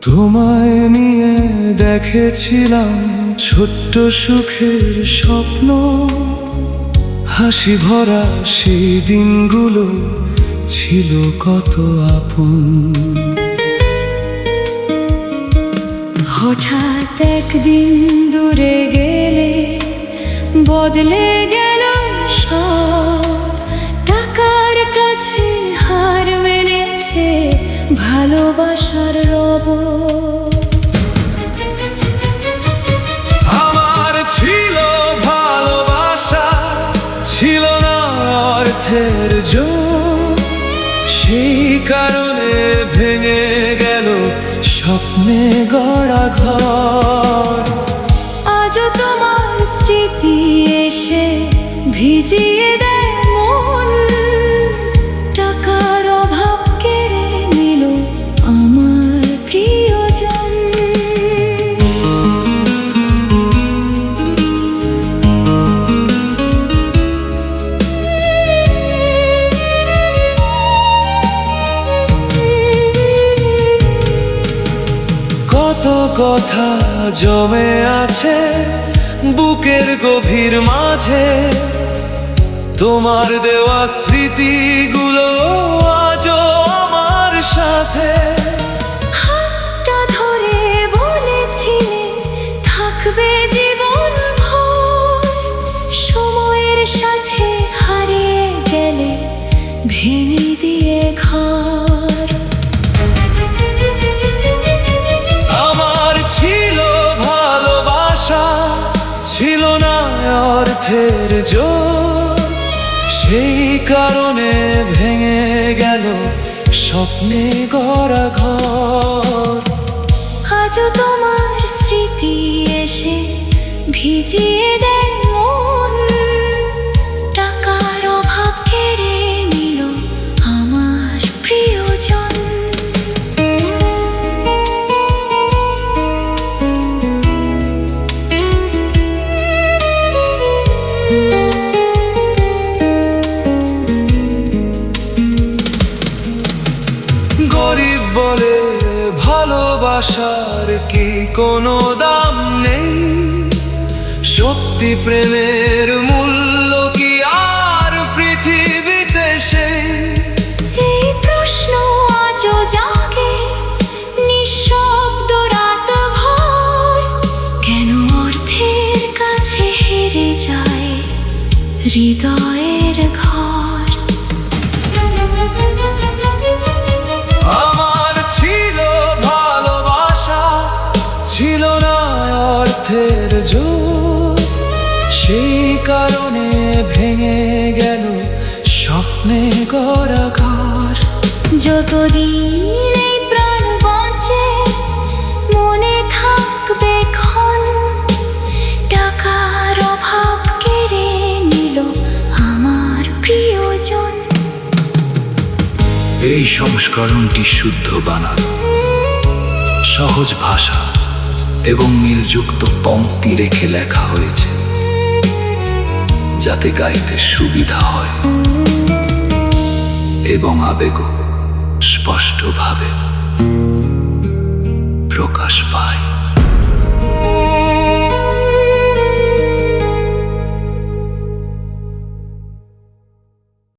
তোমায় নিয়ে দেখেছিলাম ছোট্ট সুখের স্বপ্ন, হাসি ভরা সেই দিনগুলো ছিল কত আপন। হঠাৎ একদিন দূরে গেলে বদলে গেল সব। টাকার কাছে হার মেনেছে ভালোবাসার রব। আমার ছিল ভালোবাসা, ছিল না অর্থের জোর, সেই কারণে ভেঙে গেল স্বপ্নে গড়া ঘর। আজও তোমার স্মৃতি এসে ভিজিয়ে দেয় মন। টাকার অভাব কেড়ে নিল আমার প্রিয়জন। কত কথা জমে আছে বুকের গভীর মাঝে, তোমার দেওয়া স্মৃতিগুলো আজও আমার সাথে। হাতটা ধরে বলেছিলে থাকবে জীবন ভর। সময়ের সাথে হারিয়ে গেলে ভেঙে দিয়ে ঘর। আমার ছিল ভালোবাসা, ছিল না অর্থের জোর, সেই কারণে ভেঙে গেল স্বপ্নে গড়া ঘর। আজও তোমার স্মৃতি এসে ভিজিয়ে দেয় মন। টাকার অভাব কেড়ে নিল আমার প্রিয়জন। গরিব বলে ভালোবাসার কি কোনো দাম নেই? সত্যি প্রেমের মূল্য কি আর পৃথিবীতে সেই? এই প্রশ্ন আজও জাগে নিঃশব্দ রাত ভর। কেন অর্থের কাছে হেরে যায় হৃদয়ের ঘর? আমার ছিল ভালোবাসা, ছিল না অর্থের জোর, সেই কারণে ভেঙে গেল স্বপ্নে গড়া ঘর। যতদিন এই প্রাণ বাঁচে মনে থাকবে ক্ষণ। টাকার অভাব কেড়ে নিল আমার প্রিয়জন। এই সংস্করণটি শুদ্ধ বানান, সহজ ভাষা এবং মিলযুক্ত পংক্তি রেখে লেখা হয়েছে, যাতে গাইতে সুবিধা হয় এবং আবেগও স্পষ্টভাবে প্রকাশ পায়।